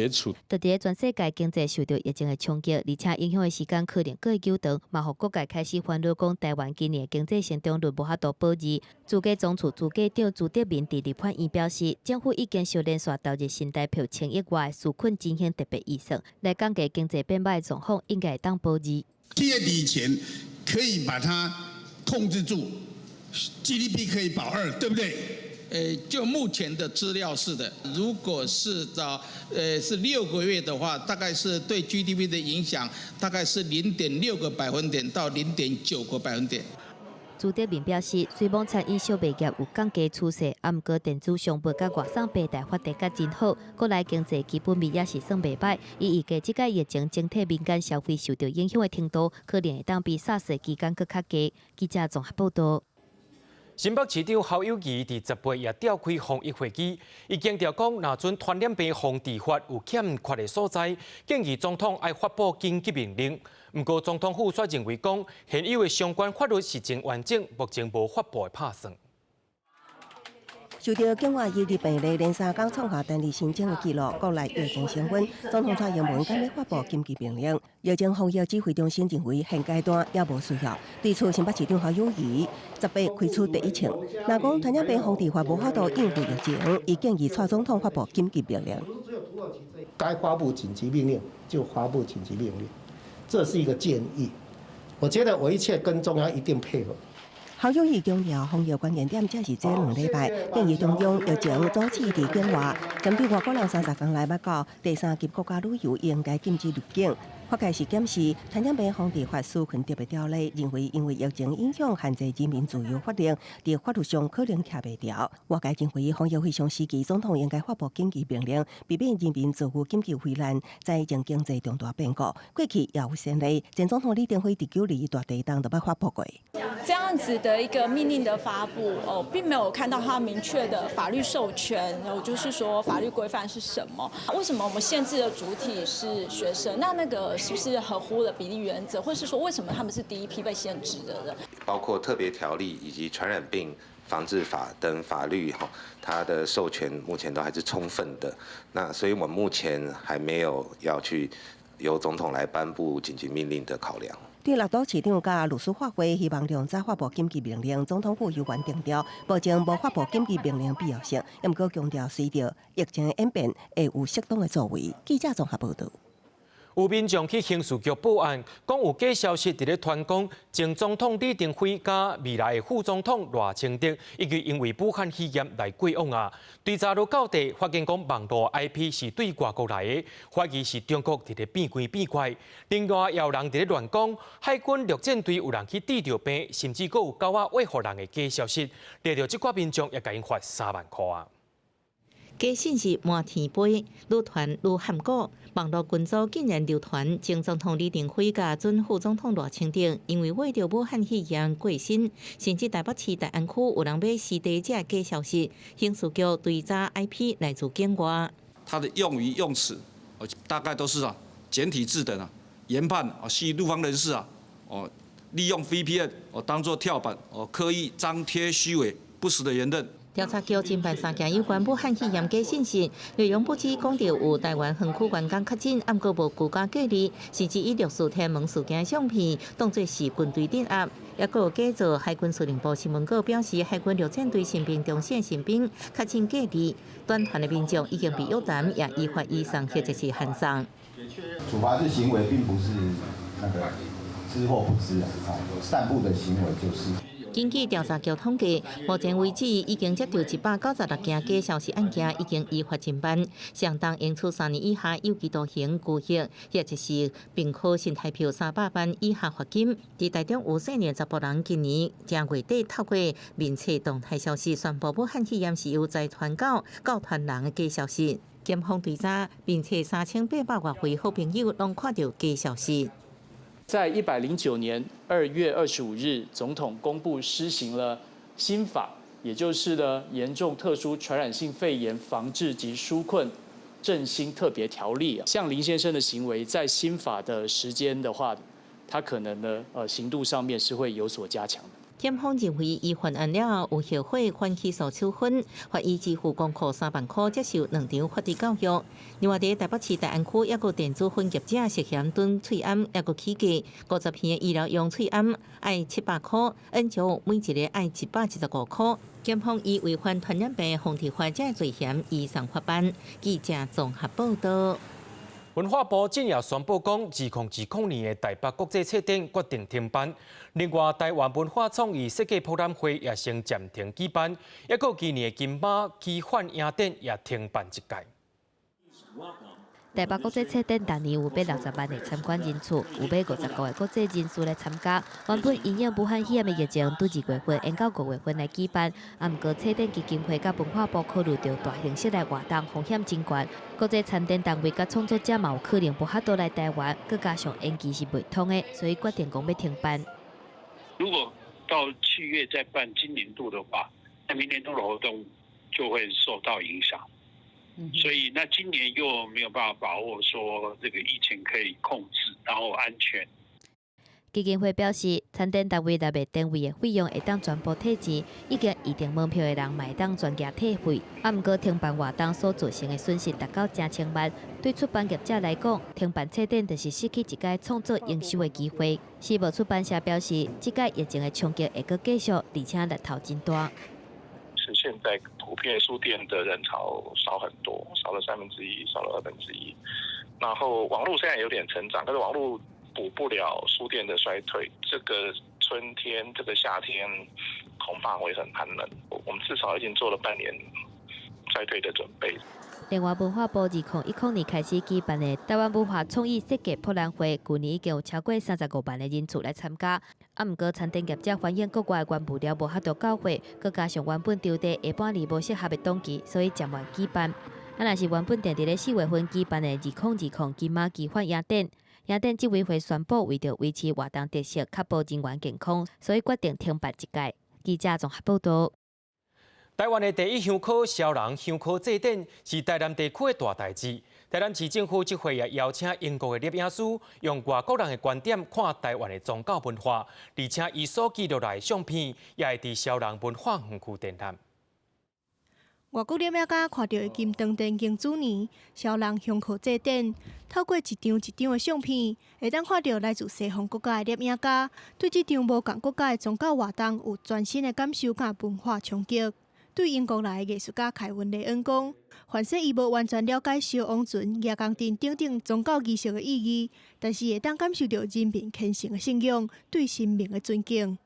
处。特别全世界经济受到疫情的冲击，而且影响的时间可能更久长，嘛，互各界开始烦恼讲台湾今年经济成长率无法度保持。主计总处主计长朱德明伫立法院表示，政府已经小连续投入新台票1000亿外纾困进行特别预算，来降低经济变歹的状况，应该当保持。企业以前可以把它控制住 ，GDP 可以保2，对不对？就目前的资料是的，如果是是6个月的话，大概是对 GDP 的影响大概是0.6个百分点到0.9个百分点。朱德明表示，虽然餐饮小卖业有降价趋势，不过电子商务甲外送平台发展甲真好，国内经济基本面也是算袂歹。伊预计这届疫情整体民间消费受到影响的程度，可能会当比SARS期间更较低。记者综合报道。新北市长侯友宜伫10月也召开防疫会议，伊强调讲，若准传染病防治法有欠缺的所在，建议总统要发布紧急命令。不过，总统府却认为讲，现有的相关法律是真完整，目前无发布的打算。受到境外移入病例连3天创下单日新增的纪录，国内疫情升温，总统蔡英文今日发布紧急命令。疫情防疫指挥中心认为现阶段也无需要，对此新北市长侯友宜10月开出第一枪。若讲传染病防治法无法度应付疫情，伊建议蔡总统发布紧急命令。该发布紧急命令就发布紧急命令，这是一个建议。我觉得我一切跟中央一定配合。侯友宜强调，防疫关键点才是这2礼拜，建议中央疫情早期伫境外，针对外国人30天来捌到第3级国家旅游，应该禁止入境。法界是检视传染病防治法施行特别条例，认为因为疫情影响限制人民自由法令，在法律上可能徛袂牢。外界认为防疫非常时期，总统应该发布紧急命令，避免人民遭遇紧急危难，灾情经济重大变故。过去也有先例，前总统李登辉19日大地震都捌发布过。这样子的一个命令的发布，并没有看到它明确的法律授权，就是说法律规范是什么？为什么我们限制的主体是学生？那个是不是合乎了比例原则，或是说为什么他们是第一批被限制的人？包括特别条例以及传染病防治法等法律，它的授权目前都还是充分的。那所以我们目前还没有要去由总统来颁布紧急命令的考量。对6都市长甲律师发挥，希望量早发布紧急命令。总统府有关强调，目前无发布紧急命令必要性，也毋过强调随着疫情的演变，会有适当的作为。记者综合报道。有民众去刑事局报案，讲有假消息伫咧传讲，前总统李登辉甲未来的副总统赖清德，以及因为武汉肺炎来过往啊。对查到到底，发现讲网络 IP 是对外国来的，怀疑是中国伫咧变鬼变怪。另外，也有人伫咧乱讲，海军陆战队有人去治疗病，甚至佫有狗仔喂互人的假消息，惹到即寡民众也甲因罚3万块啊。假信息满天飞，愈传愈含糊。网络群组竟然流传前总统李登辉甲准副总统赖清德因为为着武汉肺炎过身，甚至台北市大安区有人要私地这假消息，刑事局对查 IP 来自境外。他的用语用词，大概都是简体字的研判系陆方人士利用 VPN 当作跳板刻意张贴虚伪不实的言论。调查局侦办3件有关武汉肺炎假信息，内容不止讲到有台湾园区员工确诊，暗过无居家隔离，甚至以6次天门事件相片当作是军队镇压，也有假造海军司令部新闻稿表示海军陆战队新兵中线新兵确诊隔离，短团的民众已经被约谈，也依法移送或者是函送。处罚之行为并不是那个知或不知散布的行为就是。根据调查局统计，目前为止已经接到196件假消息案件，已经依法侦办，相当应处3年以下有期徒刑、拘役，或者是并科新台币300万以下罚金。伫台中有4年查甫人今年正月底透过面册动态消息宣布武汉肺炎是由在传教传人的假消息。检方调查，面册3800多位好朋友拢看到假消息。在109年2月25日，总统公布施行了新法，也就是呢严重特殊传染性肺炎防治及纾困振兴特别条例。像林先生的行为，在新法的时间的话，他可能呢刑度上面是会有所加强的。检方认为，伊犯案了有后悔，反起诉处分，罚伊支付公课3万块，接受2场法律教育。另外，伫台北市大安区，也有电子混业者涉嫌囤喙罨，也有起价50片的医疗用喙罨，要700块，恩奖每一个要115块。检方以违反传染病防治法这罪嫌移送法办。记者综合报道。文化部近日宣布讲，2020年的台北国际册展决定停办。另外，台湾文化创意设计博览会也先暂停举办，也有今年的金马奇幻影展也停办一届。台北国际册展当年有160万的参观人次，有159个国际人士来参加。原本因应武汉肺炎的疫情，对2月份延到5月份来举办。不过，册展基金会甲文化部考虑到大形式来活动风险真悬，国际参展单位甲创作者嘛有可能无法度来台湾，佮加上延期是袂通的，所以决定讲要停办。如果到7月再办今年度的话，那明年度的活动就会受到影响。所以那今年又没有办法把握说这个疫情可以控制，然后安全。基金会表示，餐点单位内面单位的费用会当全部退钱，已经预订门票的人嘛会当全额退费。毋过停办活动所造成的损失达到成千万，对出版业者来讲，停办册店就是失去一届创作营收的机会。时报出版社表示，这届疫情的冲击会阁继续，而且力头真大。是现在普遍书店的人潮少很多，少了1/3，少了1/2。然后网络虽然有点成长，但是网络补不了书店的衰退。这个春天、这个夏天恐怕会很寒冷。我们至少已经做了半年衰退的准备。另外，文化部2010年开始举办的台湾文化创意设计博览会，去年已经有超过35万的人次来参加。毋过，餐厅业者反映国外的原物料无法度到货，佮加上原本场地下半年无适合的档期，所以暂缓举办。若是原本定伫咧4月份举办的2020金马奇幻雅典。雅典执委会宣布，为着维持活动特色，确保人员健康，所以决定停办一届。记者综合报道。台湾的第一香口烧人香口祭典是台南地区的大代志。台南市政府这回也邀请英国的摄影师，用外国人的观点看台湾的宗教文化，而且伊所记录来的相片也会伫烧人文化园区展览。外国摄影家看到的金灯电竞主年烧人香口祭典，透过一张一张的相片，会当看到来自西方国家的摄影家对这场无同国家的宗教活动有全新的感受甲文化冲击。对英国来的艺术家凯文雷恩讲，凡说伊无完全了解烧王船、夜光灯等等宗教仪式的意义，但是会当感受到人民虔诚的信仰、对神明的尊敬。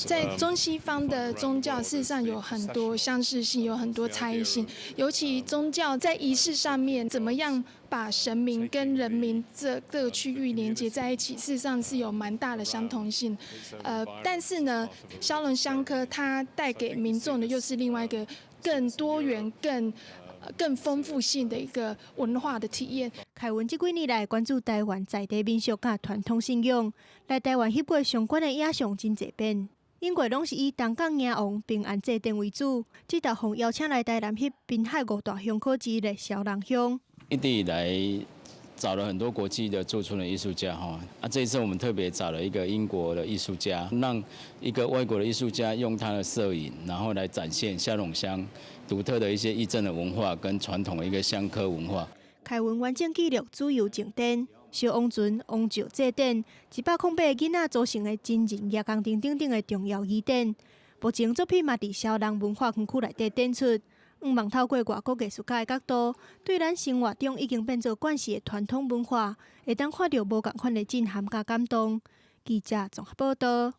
在中西方的宗教，事实上有很多相似性，有很多差异性。尤其宗教在仪式上面，怎么样把神明跟人民这个区域连接在一起，事实上是有蛮大的相同性。但是呢，烧人香科它带给民众的又是另外一个更多元、更丰富性的一个文化的体验。凯文这几年来关注台湾在地民俗甲传统信仰，来台湾翕过相关的影像真侪遍。英国拢是以东港迎王平安祭典为主，这道风邀请来台南翕滨海5大香口之一的烧人香。一直以来找了很多国际的驻村的艺术家这一次我们特别找了一个英国的艺术家，让一个外国的艺术家用他的摄影，然后来展现烧龙乡独特的一些义政的文化跟传统的一个香科文化。凯文完整记录主要景点。烧王船、王石祭典，108个囡仔组成的真人夜光灯等等的重要仪典。目前作品嘛伫烧人文化园区内底展出，望透过外国艺术家的角度，对咱生活中已经变做惯习的传统文化，会当看到无共款的震撼甲感动。记者综合报道。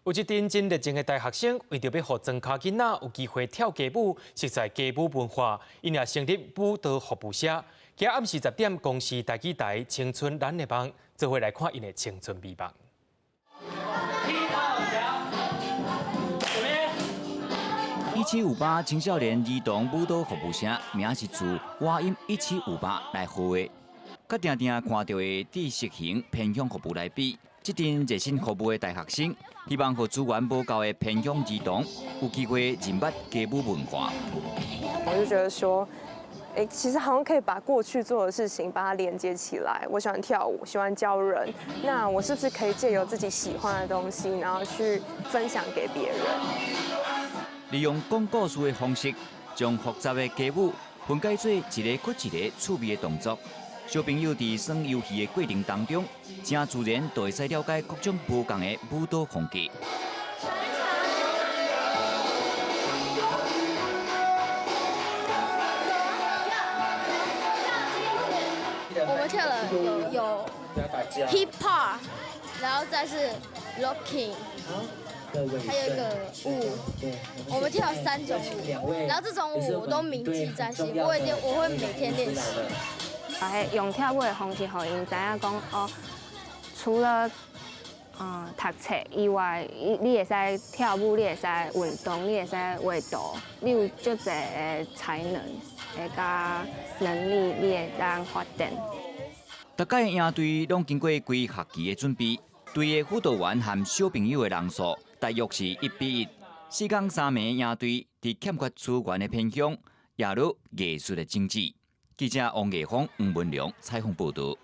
有一群真热情的大学生，为着要让庄脚囡仔有机会跳街舞，熟悉街舞文化，因也成立舞蹈服务社。今暗时10点，公视台记台《青春咱的梦》，做伙来看因的青春美梦。1758青少年儿童舞蹈服务社，名是自话音1758来学的，甲定定看到的知识型偏向服务来比，这阵热心服务的大学生，希望和资源无够的偏向儿童有机会认捌街舞文化。我就觉得说。其实好像可以把过去做的事情把它连接起来。我喜欢跳舞，喜欢教人，那我是不是可以借由自己喜欢的东西，然后去分享给别人？利用讲故事的方式，将复杂的街舞分解做一个搁一个趣味的动作。小朋友在耍游戏的过程当中，真自然就会使了解各种不同的舞蹈风格。我们跳了有 hip hop， 然后再是 locking， 还有一个舞，我们跳3种舞，然后这种舞我都铭记在心，我会每天练习。用跳舞的方式，让因知影讲除了读册以外，你会使跳舞，你会使运动，你会使画图，你有足侪的才能，甲能力，你会当发展。大家的营队拢经过规学期的准备，队的辅导员和小朋友的人数大约是1比1。4天3名营队伫欠缺资源的偏乡，也入艺术的经济。记者王艺峰、黄文良采访报道。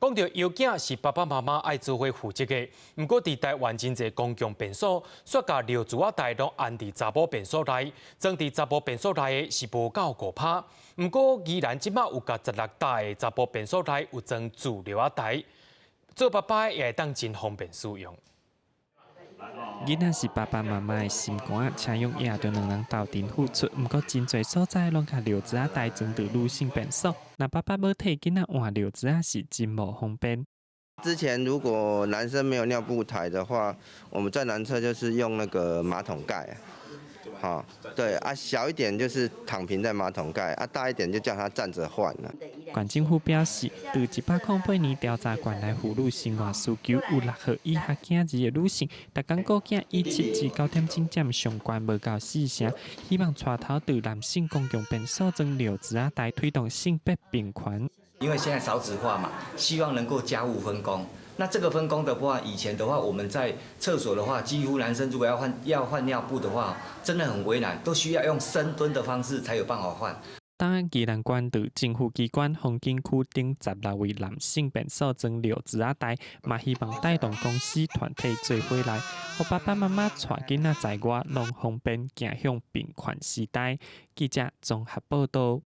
讲到幼囝是爸爸妈妈爱做伙负责的，不过伫台湾真侪公共便所，煞甲尿珠仔袋拢安伫查某便所内，装伫查某便所内的是无够5趴。不过依然即马有甲16大的查甫便所内有装自尿仔袋，做爸爸也会当真方便使用。囡仔是爸爸妈妈的心肝，请用也着2人斗阵付出。不过真侪所在拢甲尿纸袋装伫女性便所，那爸爸要替囡仔换尿纸是真无方便。之前如果男生没有尿布台的话，我们在男厕就是用那个马桶盖。好，对啊，小一点就是躺平在马桶盖，啊，大一点就叫他站着换了。县政府表示，từ 108年调查县内妇女生活需求，有6岁以下囝儿的女性，逐工顾囝以7至9点钟占上悬无到4成，希望带头对男性公共便所装尿纸仔袋，推动性别平权。因为现在少子化嘛，希望能够家务分工。那这个分工的话，以前的话，我们在厕所的话，几乎男生如果要换尿布的话，真的很为难，都需要用深蹲的方式才有办法换。当然，宜兰县对政府机关风景区顶16位男性便所装尿纸仔袋，嘛希望带动公司团体做伙来，互爸爸妈妈带囡仔在外，拢方便行向平权时代。记者综合报道。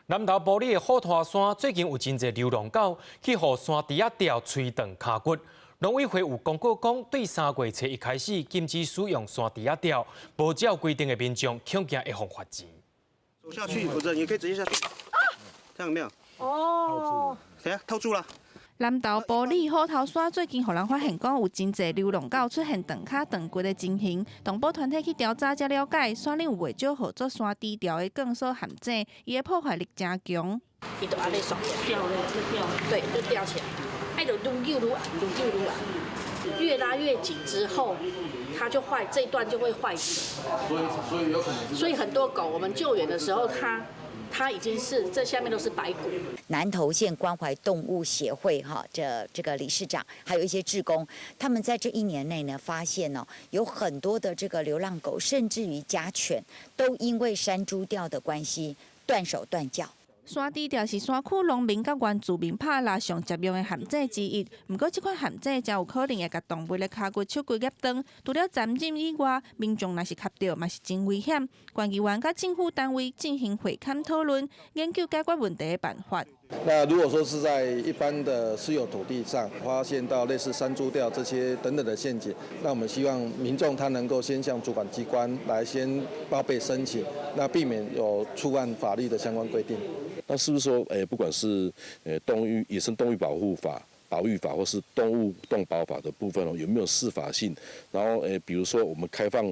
南投埔里的虎头山最近有真侪流浪狗去互山猪仔吊吹断骹骨。农委会有公告讲，对3月初1开始禁止使用山猪仔吊，无照规定的民众恐惊会罚罚钱。走下去，否则你可以直接下去。这样有没有？哦。等下套住了。南投埔里虎头山最近，互人发现讲有真侪流浪狗出现断骹断骨的情形。动保团体去调查才了解，山里有袂少合作山猪条的更所陷阱，伊的破坏力真强。伊就安尼爽掉了，就掉，对，就掉起来。哎，就撸溜撸啊，撸溜撸啊，越拉越紧之后，它就坏，这一段就会坏死。所以有可能。所以很多狗，我们救援的时候，它已经是这下面都是白骨。南投县关怀动物协会这个理事长，还有一些志工，他们在这1年内呢，发现有很多的这个流浪狗，甚至于家犬，都因为山猪吊的关系断手断脚。山猪条是山区农民甲原住民拍蜡上常用的陷阱之一，不过这款陷阱才有可能会甲动物的骹骨、手骨夹断。除了残忍以外，民众若是卡到，嘛是真危险。县议员甲政府单位进行会勘讨论，研究解决问题的办法。那如果说是在一般的私有土地上发现到类似山猪吊这些等等的陷阱，那我们希望民众他能够先向主管机关来先报备申请，那避免有触犯法律的相关规定。那是不是说，不管是野生动物保护法、保育法或是动物动保法的部分有没有适法性？然后比如说我们开放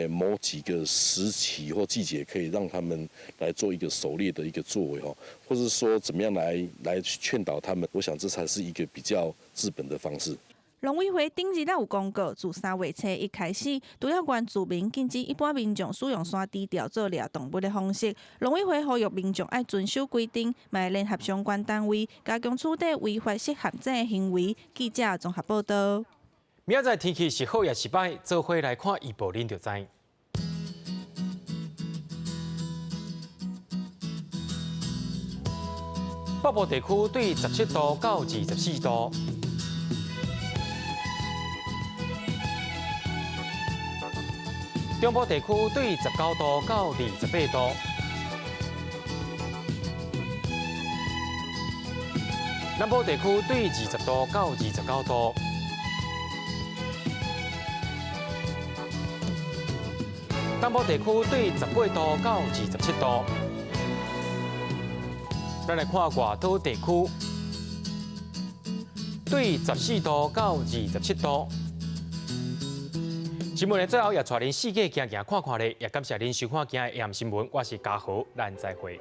某几个时期或季节，可以让他们来做一个狩猎的一个作为或是说怎么样来劝导他们？我想这才是一个比较治本的方式。农委会顶日有公告，自3月初1开始，除了原住民禁止一般民众使用山猪条做掠动物的方式。农委会呼吁民众要遵守规定，嘛联合相关单位加强处理违法设陷阱的行为。记者综合报道。明仔载天气是好也是歹，做伙来看预报，恁就知。北部地区对17度到24度。中部地区对19度到28度，南部地区对20度到29度，东部地区对18度到27度。咱来看外岛地区，对14度到27度。新闻的最后也带恁世界行行看看咧，也感谢恁收看今日的AM新闻，我是嘉豪，咱再会。